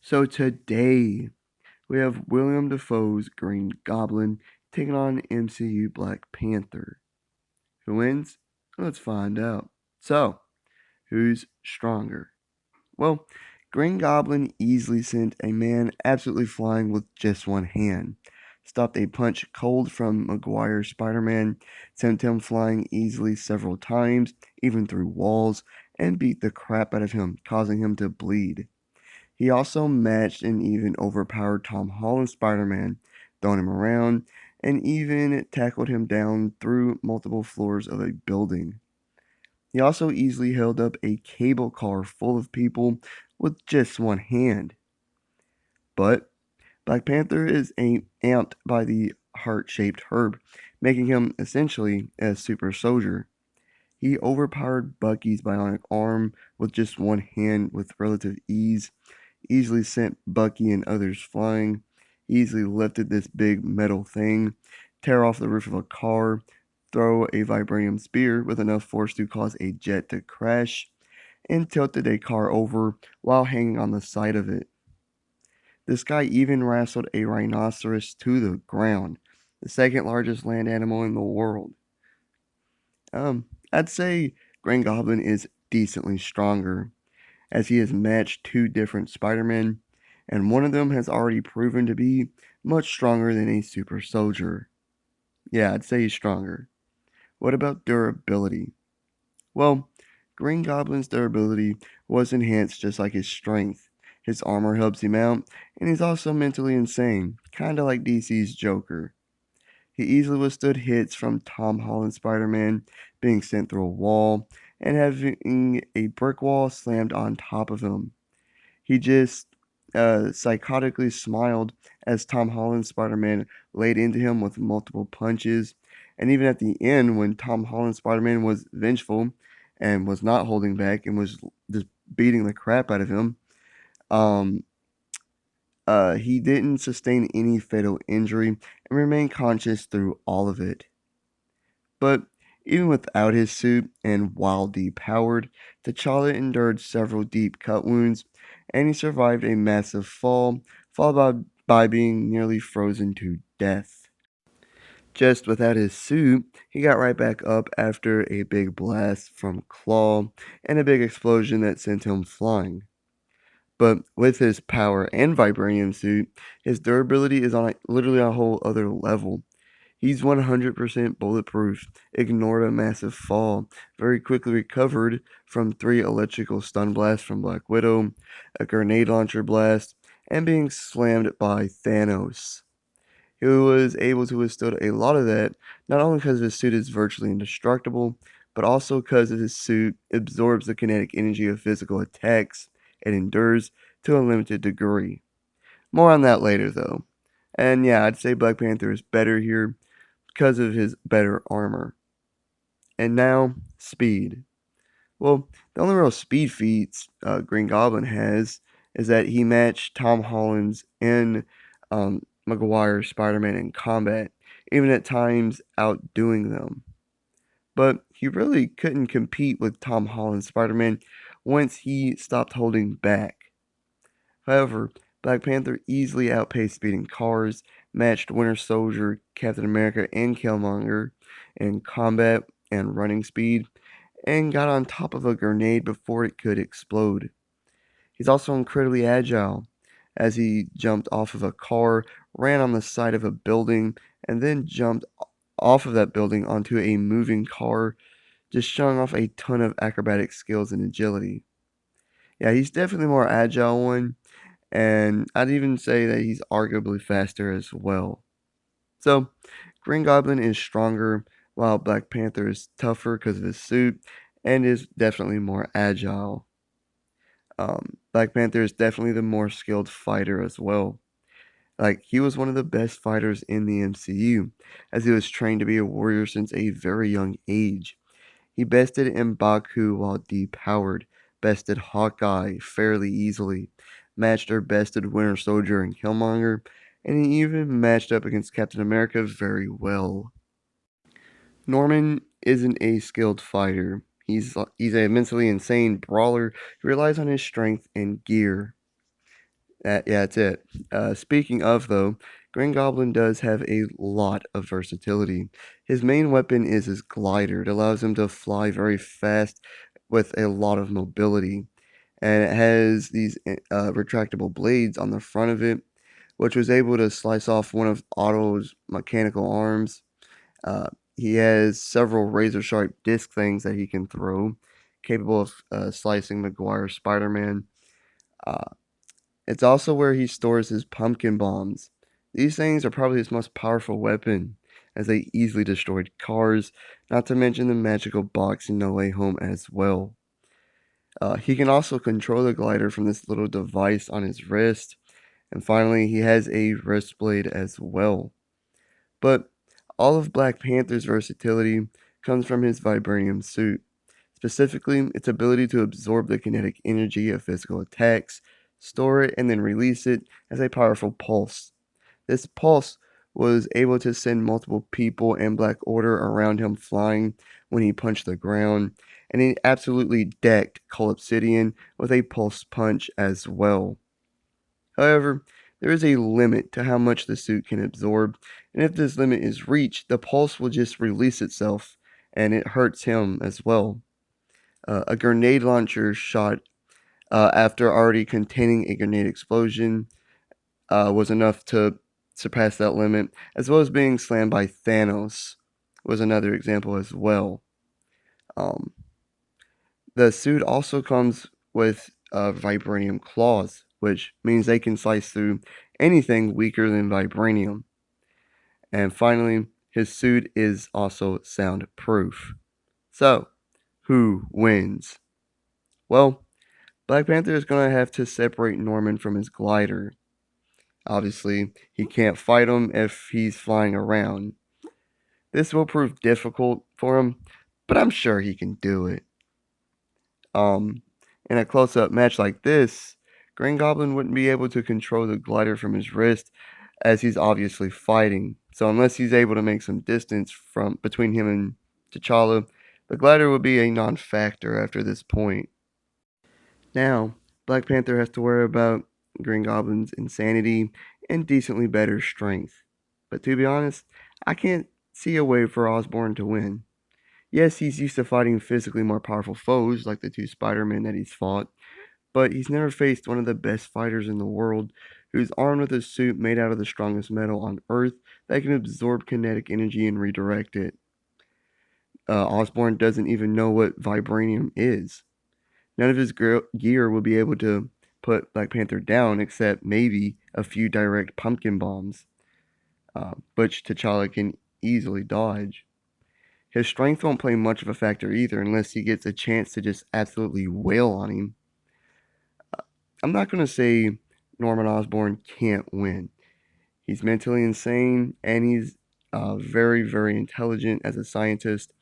So today we have Willem Dafoe's Green Goblin taking on MCU Black Panther. Who wins? Let's find out. So, who's stronger? Well, Green Goblin easily sent a man absolutely flying with just one hand. Stopped a punch cold from Maguire's Spider-Man, sent him flying easily several times, even through walls, and beat the crap out of him, causing him to bleed. He also matched and even overpowered Tom Holland's Spider-Man, throwing him around, and even tackled him down through multiple floors of a building. He also easily held up a cable car full of people with just one hand. But Black Panther is amped by the heart-shaped herb, making him essentially a super soldier. He overpowered Bucky's bionic arm with just one hand with relative ease, easily sent Bucky and others flying, easily lifted this big metal thing, tear off the roof of a car, throw a vibranium spear with enough force to cause a jet to crash, and tilted a car over while hanging on the side of it. This guy even wrestled a rhinoceros to the ground, the second largest land animal in the world. I'd say Green Goblin is decently stronger, as he has matched two different Spider-Men, and one of them has already proven to be much stronger than a super soldier. Yeah, I'd say he's stronger. What about durability? Well, Green Goblin's durability was enhanced just like his strength. His armor helps him out, and he's also mentally insane, kinda like DC's Joker. He easily withstood hits from Tom Holland's Spider-Man being sent through a wall and having a brick wall slammed on top of him. He just psychotically smiled as Tom Holland's Spider-Man laid into him with multiple punches. And even at the end, when Tom Holland's Spider-Man was vengeful and was not holding back and was just beating the crap out of him, um, he didn't sustain any fatal injury and remained conscious through all of it. But even without his suit and while depowered, T'Challa endured several deep cut wounds, and he survived a massive fall, followed by being nearly frozen to death. Just without his suit, he got right back up after a big blast from Claw and a big explosion that sent him flying. But with his power and Vibranium suit, his durability is on literally a whole other level. He's 100% bulletproof, ignored a massive fall, very quickly recovered from 3 electrical stun blasts from Black Widow, a grenade launcher blast, and being slammed by Thanos. He was able to withstand a lot of that, not only because his suit is virtually indestructible, but also because his suit absorbs the kinetic energy of physical attacks and endures to a limited degree. More on that later, though. And yeah, I'd say Black Panther is better here because of his better armor. And now, speed. Well, the only real speed feats Green Goblin has is that he matched Tom Holland's and Maguire's Spider-Man in combat, even at times outdoing them. But he really couldn't compete with Tom Holland's Spider-Man once he stopped holding back. However, Black Panther easily outpaced speeding cars, matched Winter Soldier, Captain America, and Killmonger in combat and running speed, and got on top of a grenade before it could explode. He's also incredibly agile, as he jumped off of a car, ran on the side of a building, and then jumped off of that building onto a moving car, just showing off a ton of acrobatic skills and agility. Yeah, he's definitely more agile one, and I'd even say that he's arguably faster as well. So, Green Goblin is stronger, while Black Panther is tougher because of his suit, and is definitely more agile. Black Panther is definitely the more skilled fighter as well. Like, he was one of the best fighters in the MCU, as he was trained to be a warrior since a very young age. He bested M'Baku while depowered, bested Hawkeye fairly easily, matched or bested Winter Soldier and Killmonger, and he even matched up against Captain America very well. Norman isn't a skilled fighter. He's a mentally insane brawler who relies on his strength and gear. Yeah, that's it. Speaking of, though, Green Goblin does have a lot of versatility. His main weapon is his glider. It allows him to fly very fast with a lot of mobility. And it has these retractable blades on the front of it, which was able to slice off one of Otto's mechanical arms. Uh, he has several razor sharp disc things that he can throw, capable of slicing Maguire's Spider-Man. Uh, it's also where he stores his pumpkin bombs. These things are probably his most powerful weapon, as they easily destroyed cars, not to mention the magical box in No Way Home as well. He can also control the glider from this little device on his wrist, and finally, he has a wrist blade as well. But all of Black Panther's versatility comes from his Vibranium suit. Specifically, its ability to absorb the kinetic energy of physical attacks, store it, and then release it as a powerful pulse. This pulse was able to send multiple people and Black Order around him flying when he punched the ground, and he absolutely decked Cull Obsidian with a pulse punch as well. However, there is a limit to how much the suit can absorb, and if this limit is reached, the pulse will just release itself, and it hurts him as well. A grenade launcher shot after already containing a grenade explosion was enough to surpass that limit, as well as being slammed by Thanos was another example as well. Um, the suit also comes with vibranium claws, which means they can slice through anything weaker than vibranium. And finally, his suit is also soundproof. So, who wins? Well, Black Panther is going to have to separate Norman from his glider. Obviously, he can't fight him if he's flying around. This will prove difficult for him, but I'm sure he can do it. Um, in a close-up match like this, Green Goblin wouldn't be able to control the glider from his wrist as he's obviously fighting. So unless he's able to make some distance from between him and T'Challa, the glider would be a non-factor after this point. Now, Black Panther has to worry about Green Goblin's insanity and decently better strength. But to be honest, I can't see a way for Osborn to win. Yes, he's used to fighting physically more powerful foes like the two Spidermen that he's fought, but he's never faced one of the best fighters in the world who's armed with a suit made out of the strongest metal on Earth that can absorb kinetic energy and redirect it. Osborn doesn't even know what vibranium is. None of his gear will be able to put Black Panther down except maybe a few direct pumpkin bombs, which T'Challa can easily dodge. His strength won't play much of a factor either unless he gets a chance to just absolutely wail on him. I'm not going to say Norman Osborn can't win. He's mentally insane and he's very, very intelligent as a scientist.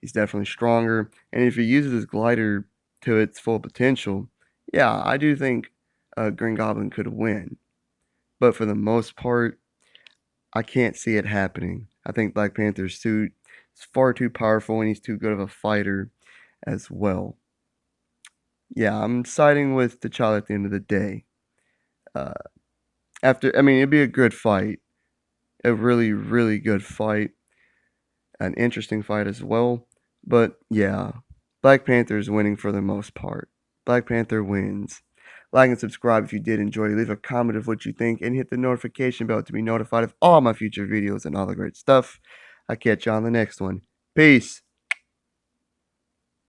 He's definitely stronger. And if he uses his glider to its full potential, yeah, I do think Green Goblin could win. But for the most part, I can't see it happening. I think Black Panther's suit is far too powerful and he's too good of a fighter as well. Yeah, I'm siding with T'Challa at the end of the day. Uh, I mean, it'd be a good fight. A really, really good fight. An interesting fight as well. But yeah, Black Panther is winning for the most part. Black Panther wins. Like and subscribe if you did enjoy. Leave a comment of what you think and hit the notification bell to be notified of all my future videos and all the great stuff. I'll catch you on the next one. Peace.